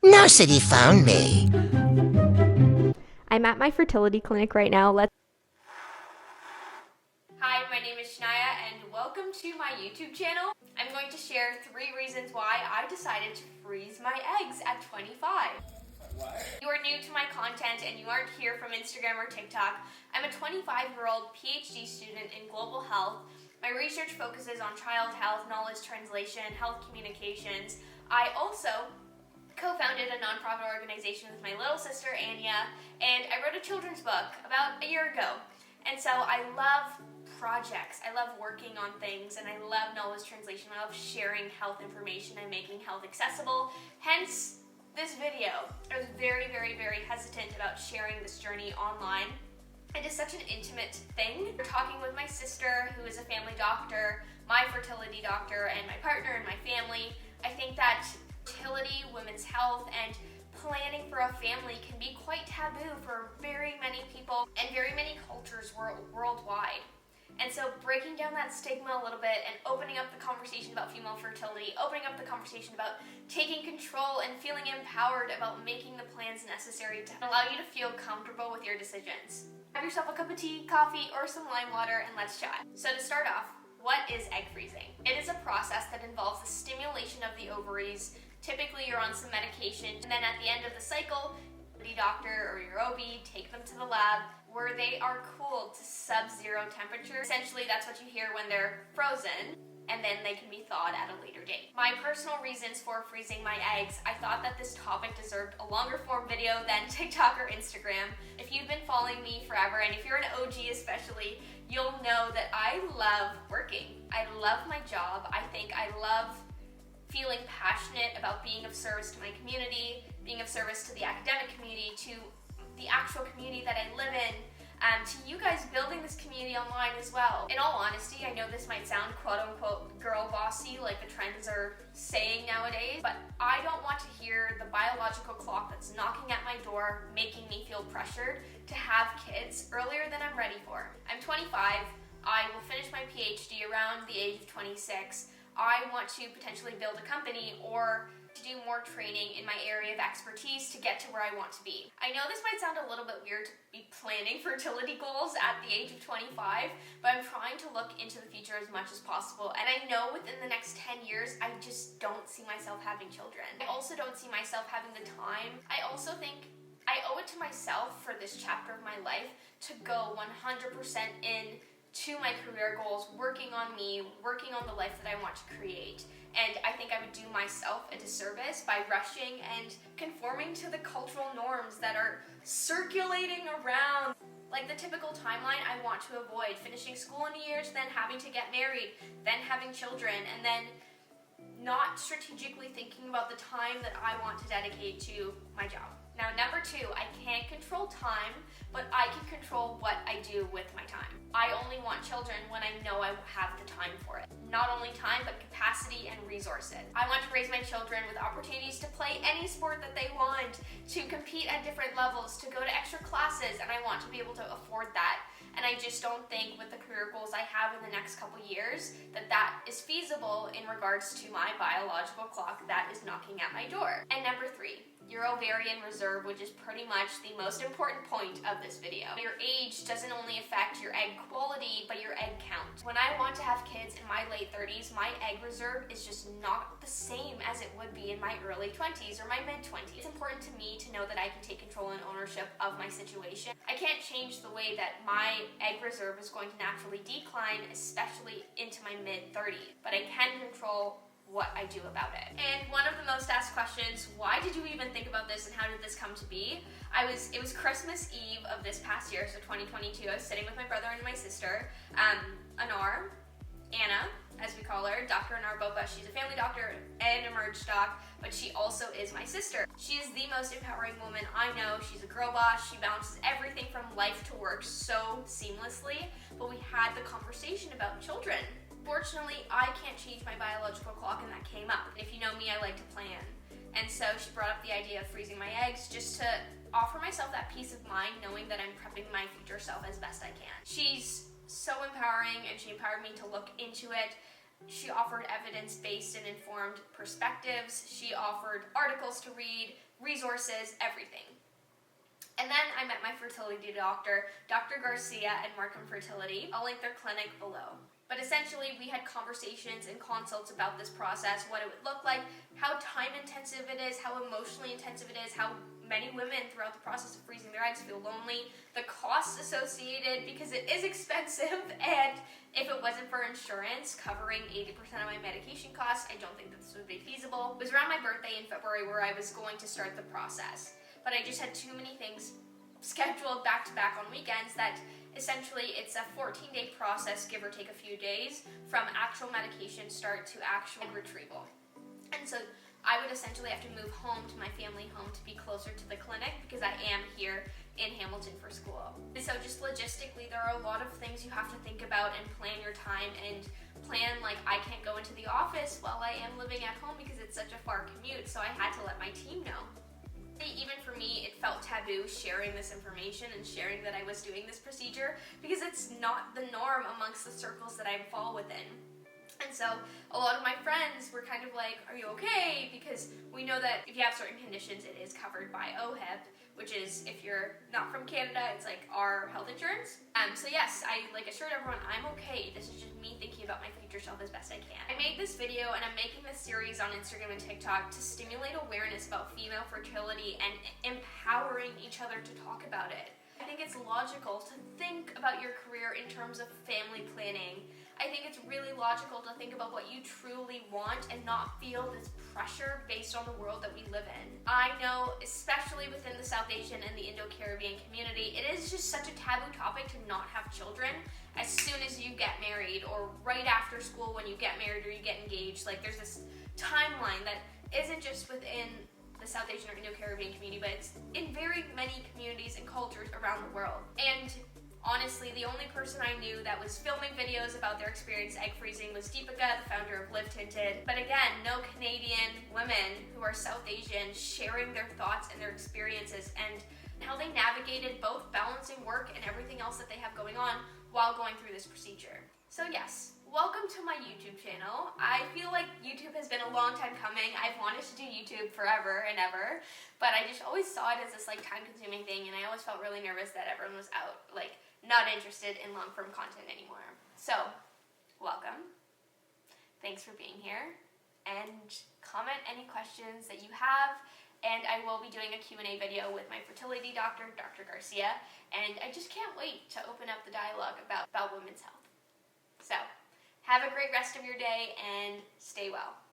Narcity found me. I'm at my fertility clinic right now. Hi, my name is Shania and welcome to my YouTube channel. I'm going to share 3 reasons why I decided to freeze my eggs at 25. What? You are new to my content and you aren't here from Instagram or TikTok. I'm a 25-year-old PhD student in global health. My research focuses on child health, knowledge translation, health communications. I also co-founded a nonprofit organization with my little sister, Anya, and I wrote a children's book about a year ago. And so I love projects, I love working on things, and I love knowledge translation. I love sharing health information and making health accessible. Hence, this video. I was very hesitant about sharing this journey online. It is such an intimate thing. We're talking with my sister, who is a family doctor, my fertility doctor, and my partner and my family. I think that fertility, women's health, and planning for a family can be quite taboo for very many people and very many cultures worldwide. And so breaking down that stigma a little bit and opening up the conversation about female fertility, opening up the conversation about taking control and feeling empowered about making the plans necessary to allow you to feel comfortable with your decisions. Have yourself a cup of tea, coffee, or some lime water and let's chat. So to start off, what is egg freezing? It is a process that involves the stimulation of the ovaries. Typically you're on some medication, and then at the end of the cycle, the doctor or your OB take them to the lab where they are cooled to sub-zero temperature. Essentially that's what you hear when they're frozen, and then they can be thawed at a later date. My personal reasons for freezing my eggs, I thought that this topic deserved a longer form video than TikTok or Instagram. If you've been following me forever, and if you're an OG especially, you'll know that I love working. I love my job. I think I love feeling passionate about being of service to my community, being of service to the academic community, to the actual community that I live in, to you guys building this community online as well. In all honesty, I know this might sound quote-unquote girl bossy like the trends are saying nowadays, but I don't want to hear the biological clock that's knocking at my door making me feel pressured to have kids earlier than I'm ready for. I'm 25, I will finish my PhD around the age of 26. I want to potentially build a company or to do more training in my area of expertise to get to where I want to be. I know this might sound a little bit weird to be planning fertility goals at the age of 25, but I'm trying to look into the future as much as possible. And I know within the next 10 years, I just don't see myself having children. I also don't see myself having the time. I also think I owe it to myself for this chapter of my life to go 100% in to my career goals, working on me, working on the life that I want to create. And I think I would do myself a disservice by rushing and conforming to the cultural norms that are circulating around. Like the typical timeline I want to avoid, finishing school in a year, then having to get married, then having children, and then not strategically thinking about the time that I want to dedicate to my job. Now, number 2, I can't control time, but I can control what I do with my time. I only want children when I know I have the time for it. Not only time, but capacity and resources. I want to raise my children with opportunities to play any sport that they want, to compete at different levels, to go to extra classes, and I want to be able to afford that. And I just don't think with the career goals I have in the next couple years that that is feasible in regards to my biological clock that is knocking at my door. And number 3, your ovarian reserve, which is pretty much the most important point of this video. Your age doesn't only affect your egg quality, but your egg count. When I want to have kids in my late 30s, my egg reserve is just not the same as it would be in my early 20s or my mid 20s. It's important to me to know that I can take control and ownership of my situation. I can't change the way that my egg reserve is going to naturally decline, especially into my mid 30s, but I can control what I do about it. And one of the most asked questions, why did you even think about this and how did this come to be? It was Christmas Eve of this past year, so 2022. I was sitting with my brother and my sister, Anar, Anna, as we call her, Dr. Anar Bopa. She's a family doctor and a merge doc, but she also is my sister. She is the most empowering woman I know. She's a girl boss. She balances everything from life to work so seamlessly, but we had the conversation about children. Fortunately, I can't change my biological clock, and that came up. If you know me, I like to plan. And so she brought up the idea of freezing my eggs just to offer myself that peace of mind knowing that I'm prepping my future self as best I can. She's so empowering, and she empowered me to look into it. She offered evidence-based and informed perspectives. She offered articles to read, resources, everything. And then I met my fertility doctor, Dr. Garcia and Markham Fertility. I'll link their clinic below. But essentially, we had conversations and consults about this process, what it would look like, how time-intensive it is, how emotionally intensive it is, how many women throughout the process of freezing their eggs feel lonely, the costs associated, because it is expensive, and if it wasn't for insurance covering 80% of my medication costs, I don't think that this would be feasible. It was around my birthday in February where I was going to start the process, but I just had too many things scheduled back-to-back on weekends that essentially it's a 14-day process, give or take a few days, from actual medication start to actual retrieval. And so I would essentially have to move home to my family home to be closer to the clinic because I am here in Hamilton for school. So just logistically, there are a lot of things you have to think about and plan your time and plan, like I can't go into the office while I am living at home because it's such a far commute, so I had to let my team know. Even for me, it felt taboo sharing this information and sharing that I was doing this procedure because it's not the norm amongst the circles that I fall within. And so a lot of my friends were kind of like, are you okay? Because we know that if you have certain conditions, it is covered by OHIP, which is, if you're not from Canada, it's like our health insurance. So yes, I assured everyone I'm okay. This is just me thinking about my future self as best I can. I made this video and I'm making this series on Instagram and TikTok to stimulate awareness about female fertility and empowering each other to talk about it. I think it's logical to think about your career in terms of family planning. I think it's really logical to think about what you truly want and not feel this pressure based on the world that we live in. I know, especially within the South Asian and the Indo-Caribbean community, it is just such a taboo topic to not have children as soon as you get married or right after school when you get married or you get engaged. Like, there's this timeline that isn't just within the South Asian or Indo-Caribbean community, but it's in very many communities and cultures around the world. And honestly, the only person I knew that was filming videos about their experience egg freezing was Deepika, the founder of Live Tinted. But again, no Canadian women who are South Asian sharing their thoughts and their experiences and how they navigated both balancing work and everything else that they have going on while going through this procedure. So yes, welcome to my YouTube channel. I feel like YouTube has been a long time coming. I've wanted to do YouTube forever and ever, but I just always saw it as this time-consuming thing, and I always felt really nervous that everyone was out, not interested in long-form content anymore. So, welcome. Thanks for being here, and comment any questions that you have, and I will be doing a Q&A video with my fertility doctor, Dr. Garcia, and I just can't wait to open up the dialogue about women's health. So, have a great rest of your day and stay well.